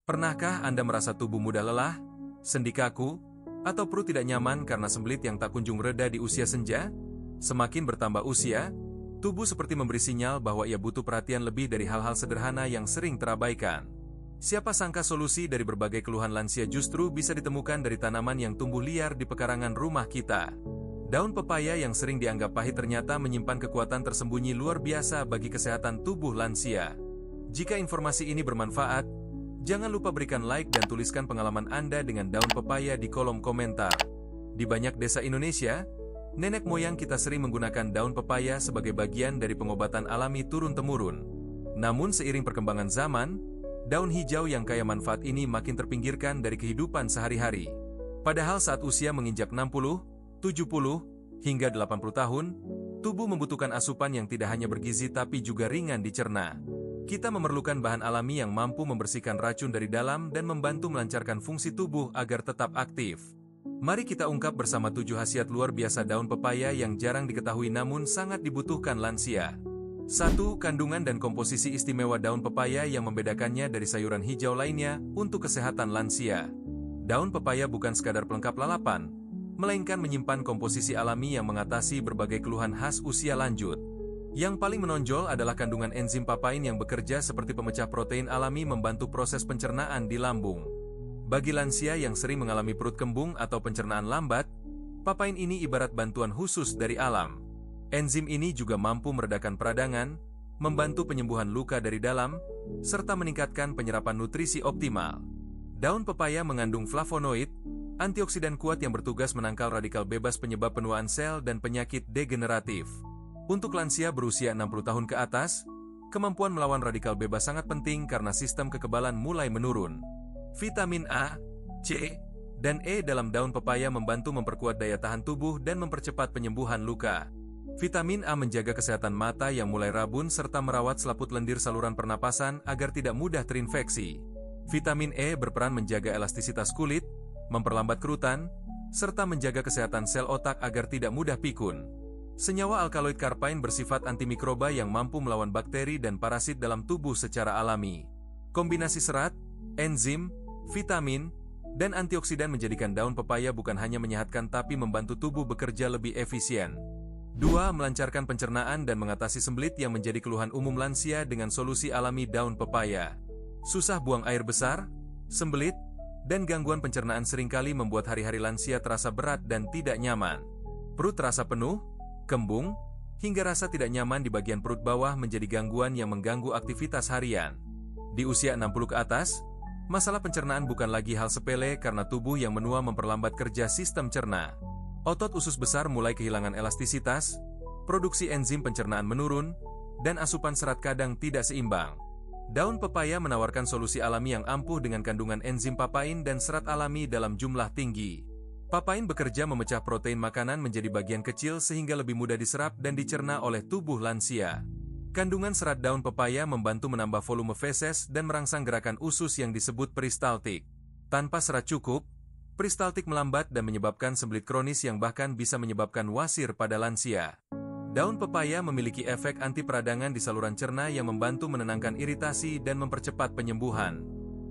Pernahkah Anda merasa tubuh mudah lelah, sendi kaku, atau perut tidak nyaman karena sembelit yang tak kunjung reda di usia senja? Semakin bertambah usia, tubuh seperti memberi sinyal bahwa ia butuh perhatian lebih dari hal-hal sederhana yang sering terabaikan. Siapa sangka solusi dari berbagai keluhan lansia justru bisa ditemukan dari tanaman yang tumbuh liar di pekarangan rumah kita. Daun pepaya yang sering dianggap pahit ternyata menyimpan kekuatan tersembunyi luar biasa bagi kesehatan tubuh lansia. Jika informasi ini bermanfaat, jangan lupa berikan like dan tuliskan pengalaman Anda dengan daun pepaya di kolom komentar. Di banyak desa Indonesia, nenek moyang kita sering menggunakan daun pepaya sebagai bagian dari pengobatan alami turun-temurun. Namun seiring perkembangan zaman, daun hijau yang kaya manfaat ini makin terpinggirkan dari kehidupan sehari-hari. Padahal saat usia menginjak 60, 70, hingga 80 tahun, tubuh membutuhkan asupan yang tidak hanya bergizi tapi juga ringan dicerna. Kita memerlukan bahan alami yang mampu membersihkan racun dari dalam dan membantu melancarkan fungsi tubuh agar tetap aktif. Mari kita ungkap bersama 7 khasiat luar biasa daun pepaya yang jarang diketahui namun sangat dibutuhkan lansia. 1. Kandungan dan komposisi istimewa daun pepaya yang membedakannya dari sayuran hijau lainnya untuk kesehatan lansia. Daun pepaya bukan sekadar pelengkap lalapan, melainkan menyimpan komposisi alami yang mengatasi berbagai keluhan khas usia lanjut. Yang paling menonjol adalah kandungan enzim papain yang bekerja seperti pemecah protein alami membantu proses pencernaan di lambung. Bagi lansia yang sering mengalami perut kembung atau pencernaan lambat, papain ini ibarat bantuan khusus dari alam. Enzim ini juga mampu meredakan peradangan, membantu penyembuhan luka dari dalam, serta meningkatkan penyerapan nutrisi optimal. Daun pepaya mengandung flavonoid, antioksidan kuat yang bertugas menangkal radikal bebas penyebab penuaan sel dan penyakit degeneratif. Untuk lansia berusia 60 tahun ke atas, kemampuan melawan radikal bebas sangat penting karena sistem kekebalan mulai menurun. Vitamin A, C, dan E dalam daun pepaya membantu memperkuat daya tahan tubuh dan mempercepat penyembuhan luka. Vitamin A menjaga kesehatan mata yang mulai rabun serta merawat selaput lendir saluran pernapasan agar tidak mudah terinfeksi. Vitamin E berperan menjaga elastisitas kulit, memperlambat kerutan, serta menjaga kesehatan sel otak agar tidak mudah pikun. Senyawa alkaloid karpain bersifat antimikroba yang mampu melawan bakteri dan parasit dalam tubuh secara alami. Kombinasi serat, enzim, vitamin, dan antioksidan menjadikan daun pepaya bukan hanya menyehatkan tapi membantu tubuh bekerja lebih efisien. 2. Melancarkan pencernaan dan mengatasi sembelit yang menjadi keluhan umum lansia dengan solusi alami daun pepaya. Susah buang air besar, sembelit, dan gangguan pencernaan seringkali membuat hari-hari lansia terasa berat dan tidak nyaman. Perut terasa penuh, kembung, hingga rasa tidak nyaman di bagian perut bawah menjadi gangguan yang mengganggu aktivitas harian. Di usia 60 ke atas, masalah pencernaan bukan lagi hal sepele karena tubuh yang menua memperlambat kerja sistem cerna. Otot usus besar mulai kehilangan elastisitas, produksi enzim pencernaan menurun, dan asupan serat kadang tidak seimbang. Daun pepaya menawarkan solusi alami yang ampuh dengan kandungan enzim papain dan serat alami dalam jumlah tinggi. Papain bekerja memecah protein makanan menjadi bagian kecil sehingga lebih mudah diserap dan dicerna oleh tubuh lansia. Kandungan serat daun pepaya membantu menambah volume feses dan merangsang gerakan usus yang disebut peristaltik. Tanpa serat cukup, peristaltik melambat dan menyebabkan sembelit kronis yang bahkan bisa menyebabkan wasir pada lansia. Daun pepaya memiliki efek anti peradangan di saluran cerna yang membantu menenangkan iritasi dan mempercepat penyembuhan.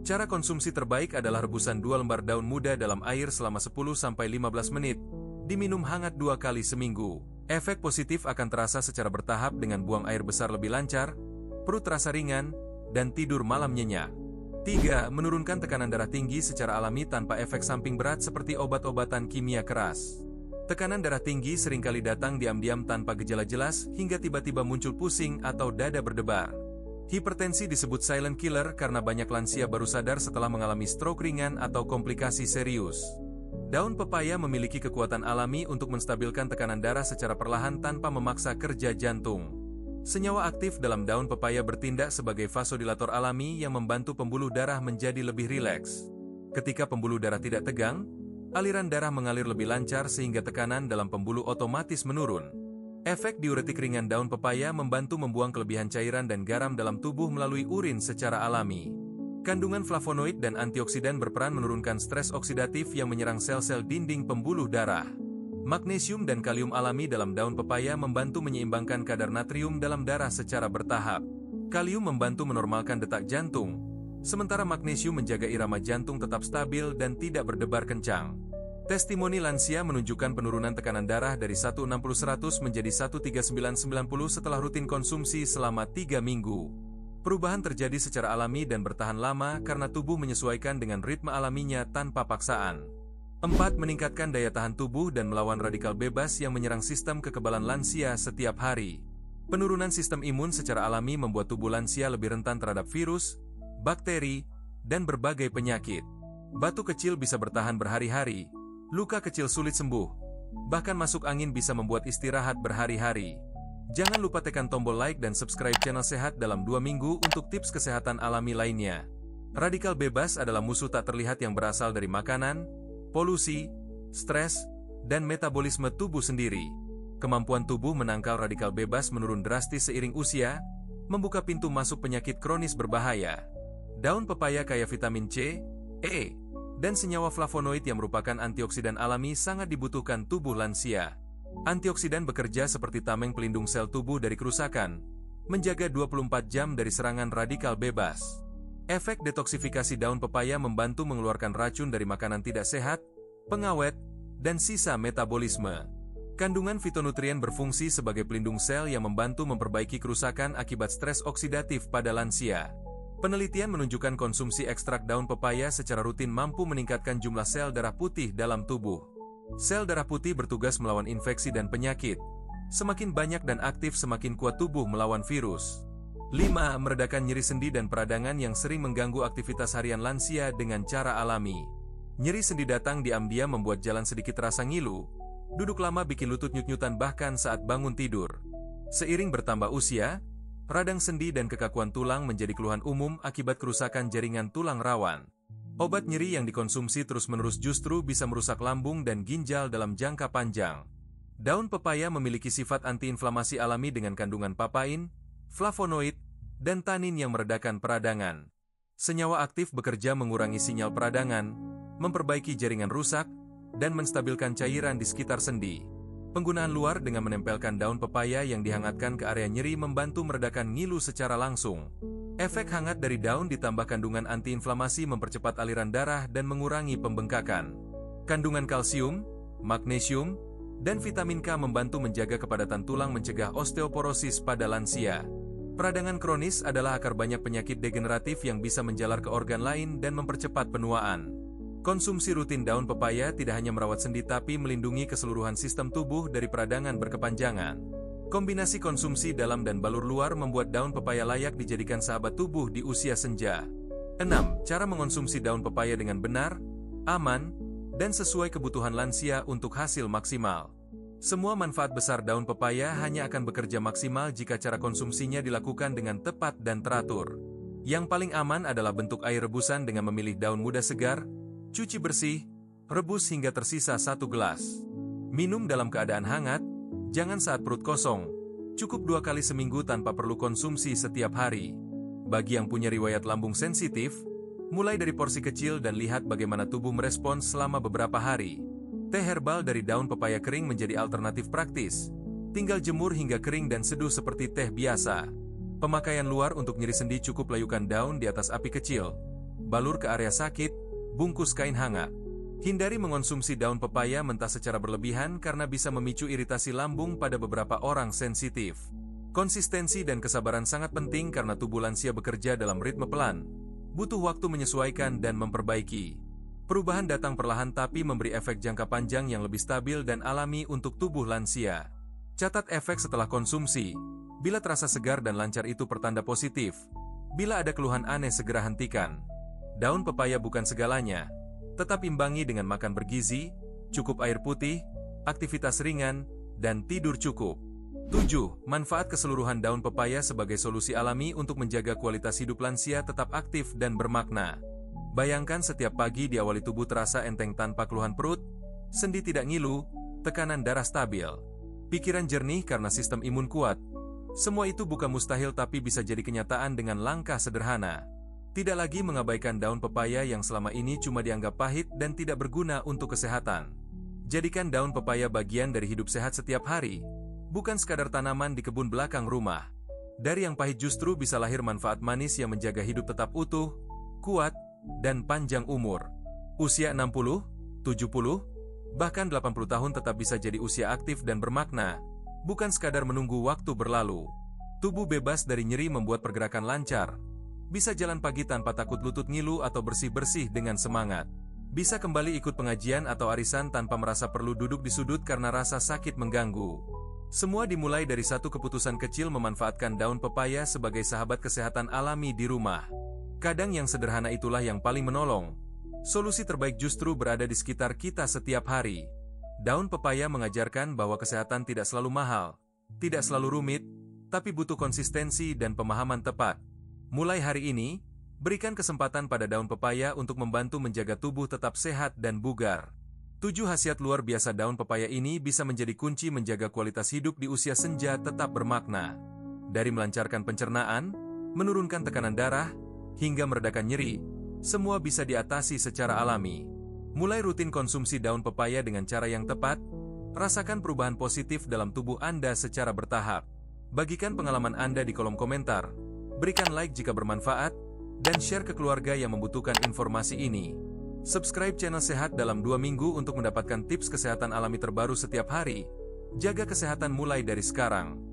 Cara konsumsi terbaik adalah rebusan 2 lembar daun muda dalam air selama 10-15 menit, diminum hangat 2 kali seminggu. Efek positif akan terasa secara bertahap dengan buang air besar lebih lancar, perut terasa ringan, dan tidur malam nyenyak. 3. Menurunkan tekanan darah tinggi secara alami tanpa efek samping berat seperti obat-obatan kimia keras. Tekanan darah tinggi seringkali datang diam-diam tanpa gejala jelas hingga tiba-tiba muncul pusing atau dada berdebar. Hipertensi disebut silent killer karena banyak lansia baru sadar setelah mengalami stroke ringan atau komplikasi serius. Daun pepaya memiliki kekuatan alami untuk menstabilkan tekanan darah secara perlahan tanpa memaksa kerja jantung. Senyawa aktif dalam daun pepaya bertindak sebagai vasodilator alami yang membantu pembuluh darah menjadi lebih rileks. Ketika pembuluh darah tidak tegang, aliran darah mengalir lebih lancar sehingga tekanan dalam pembuluh otomatis menurun. Efek diuretik ringan daun pepaya membantu membuang kelebihan cairan dan garam dalam tubuh melalui urin secara alami. Kandungan flavonoid dan antioksidan berperan menurunkan stres oksidatif yang menyerang sel-sel dinding pembuluh darah. Magnesium dan kalium alami dalam daun pepaya membantu menyeimbangkan kadar natrium dalam darah secara bertahap. Kalium membantu menormalkan detak jantung, Sementara magnesium menjaga irama jantung tetap stabil dan tidak berdebar kencang. Testimoni lansia menunjukkan penurunan tekanan darah dari 160/100 menjadi 139/90 setelah rutin konsumsi selama 3 minggu. Perubahan terjadi secara alami dan bertahan lama karena tubuh menyesuaikan dengan ritme alaminya tanpa paksaan. 4. Meningkatkan daya tahan tubuh dan melawan radikal bebas yang menyerang sistem kekebalan lansia setiap hari. Penurunan sistem imun secara alami membuat tubuh lansia lebih rentan terhadap virus, bakteri, dan berbagai penyakit. Batu kecil bisa bertahan berhari-hari, luka kecil sulit sembuh, bahkan masuk angin bisa membuat istirahat berhari-hari. Jangan lupa tekan tombol like dan subscribe channel Sehat dalam 2 minggu untuk tips kesehatan alami lainnya. Radikal bebas adalah musuh tak terlihat yang berasal dari makanan, polusi, stres, dan metabolisme tubuh sendiri. Kemampuan tubuh menangkal radikal bebas menurun drastis seiring usia, membuka pintu masuk penyakit kronis berbahaya. Daun pepaya kaya vitamin C, E, dan senyawa flavonoid yang merupakan antioksidan alami sangat dibutuhkan tubuh lansia. Antioksidan bekerja seperti tameng pelindung sel tubuh dari kerusakan, menjaga 24 jam dari serangan radikal bebas. Efek detoksifikasi daun pepaya membantu mengeluarkan racun dari makanan tidak sehat, pengawet, dan sisa metabolisme. Kandungan fitonutrien berfungsi sebagai pelindung sel yang membantu memperbaiki kerusakan akibat stres oksidatif pada lansia. Penelitian menunjukkan konsumsi ekstrak daun pepaya secara rutin mampu meningkatkan jumlah sel darah putih dalam tubuh. Sel darah putih bertugas melawan infeksi dan penyakit. Semakin banyak dan aktif semakin kuat tubuh melawan virus. 5. Meredakan nyeri sendi dan peradangan yang sering mengganggu aktivitas harian lansia dengan cara alami. Nyeri sendi datang diam-diam membuat jalan sedikit terasa ngilu, duduk lama bikin lutut nyut-nyutan bahkan saat bangun tidur. Seiring bertambah usia, radang sendi dan kekakuan tulang menjadi keluhan umum akibat kerusakan jaringan tulang rawan. Obat nyeri yang dikonsumsi terus-menerus justru bisa merusak lambung dan ginjal dalam jangka panjang. Daun pepaya memiliki sifat antiinflamasi alami dengan kandungan papain, flavonoid, dan tanin yang meredakan peradangan. Senyawa aktif bekerja mengurangi sinyal peradangan, memperbaiki jaringan rusak, dan menstabilkan cairan di sekitar sendi. Penggunaan luar dengan menempelkan daun pepaya yang dihangatkan ke area nyeri membantu meredakan ngilu secara langsung. Efek hangat dari daun ditambah kandungan antiinflamasi mempercepat aliran darah dan mengurangi pembengkakan. Kandungan kalsium, magnesium, dan vitamin K membantu menjaga kepadatan tulang mencegah osteoporosis pada lansia. Peradangan kronis adalah akar banyak penyakit degeneratif yang bisa menjalar ke organ lain dan mempercepat penuaan. Konsumsi rutin daun pepaya tidak hanya merawat sendi tapi melindungi keseluruhan sistem tubuh dari peradangan berkepanjangan. Kombinasi konsumsi dalam dan balur luar membuat daun pepaya layak dijadikan sahabat tubuh di usia senja. 6. Cara mengonsumsi daun pepaya dengan benar, aman, dan sesuai kebutuhan lansia untuk hasil maksimal. Semua manfaat besar daun pepaya hanya akan bekerja maksimal jika cara konsumsinya dilakukan dengan tepat dan teratur. Yang paling aman adalah bentuk air rebusan dengan memilih daun muda segar, cuci bersih, rebus hingga tersisa 1 gelas. Minum dalam keadaan hangat, jangan saat perut kosong, cukup 2 kali seminggu tanpa perlu konsumsi setiap hari. Bagi yang punya riwayat lambung sensitif, mulai dari porsi kecil dan lihat bagaimana tubuh merespons selama beberapa hari. Teh herbal dari daun pepaya kering menjadi alternatif praktis. Tinggal jemur hingga kering dan seduh seperti teh biasa. Pemakaian luar untuk nyeri sendi cukup layukan daun di atas api kecil. Balur ke area sakit, bungkus kain hangat. Hindari mengonsumsi daun pepaya mentah secara berlebihan karena bisa memicu iritasi lambung pada beberapa orang sensitif. Konsistensi dan kesabaran sangat penting karena tubuh lansia bekerja dalam ritme pelan. Butuh waktu menyesuaikan dan memperbaiki. Perubahan datang perlahan tapi memberi efek jangka panjang yang lebih stabil dan alami untuk tubuh lansia. Catat efek setelah konsumsi. Bila terasa segar dan lancar itu pertanda positif. Bila ada keluhan aneh segera hentikan. Daun pepaya bukan segalanya. Tetap imbangi dengan makan bergizi, cukup air putih, aktivitas ringan, dan tidur cukup. 7. Manfaat keseluruhan daun pepaya sebagai solusi alami untuk menjaga kualitas hidup lansia tetap aktif dan bermakna. Bayangkan setiap pagi diawali tubuh terasa enteng tanpa keluhan perut, sendi tidak ngilu, tekanan darah stabil, pikiran jernih karena sistem imun kuat. Semua itu bukan mustahil tapi bisa jadi kenyataan dengan langkah sederhana. Tidak lagi mengabaikan daun pepaya yang selama ini cuma dianggap pahit dan tidak berguna untuk kesehatan. Jadikan daun pepaya bagian dari hidup sehat setiap hari, bukan sekadar tanaman di kebun belakang rumah. Dari yang pahit justru bisa lahir manfaat manis yang menjaga hidup tetap utuh, kuat, dan panjang umur. Usia 60, 70, bahkan 80 tahun tetap bisa jadi usia aktif dan bermakna, bukan sekadar menunggu waktu berlalu. Tubuh bebas dari nyeri membuat pergerakan lancar. Bisa jalan pagi tanpa takut lutut ngilu atau bersih-bersih dengan semangat. Bisa kembali ikut pengajian atau arisan tanpa merasa perlu duduk di sudut karena rasa sakit mengganggu. Semua dimulai dari satu keputusan kecil memanfaatkan daun pepaya sebagai sahabat kesehatan alami di rumah. Kadang yang sederhana itulah yang paling menolong. Solusi terbaik justru berada di sekitar kita setiap hari. Daun pepaya mengajarkan bahwa kesehatan tidak selalu mahal, tidak selalu rumit, tapi butuh konsistensi dan pemahaman tepat. Mulai hari ini, berikan kesempatan pada daun pepaya untuk membantu menjaga tubuh tetap sehat dan bugar. 7 khasiat luar biasa daun pepaya ini bisa menjadi kunci menjaga kualitas hidup di usia senja tetap bermakna. Dari melancarkan pencernaan, menurunkan tekanan darah, hingga meredakan nyeri, semua bisa diatasi secara alami. Mulai rutin konsumsi daun pepaya dengan cara yang tepat, rasakan perubahan positif dalam tubuh Anda secara bertahap. Bagikan pengalaman Anda di kolom komentar, berikan like jika bermanfaat, dan share ke keluarga yang membutuhkan informasi ini. Subscribe channel Sehat dalam 2 minggu untuk mendapatkan tips kesehatan alami terbaru setiap hari. Jaga kesehatan mulai dari sekarang.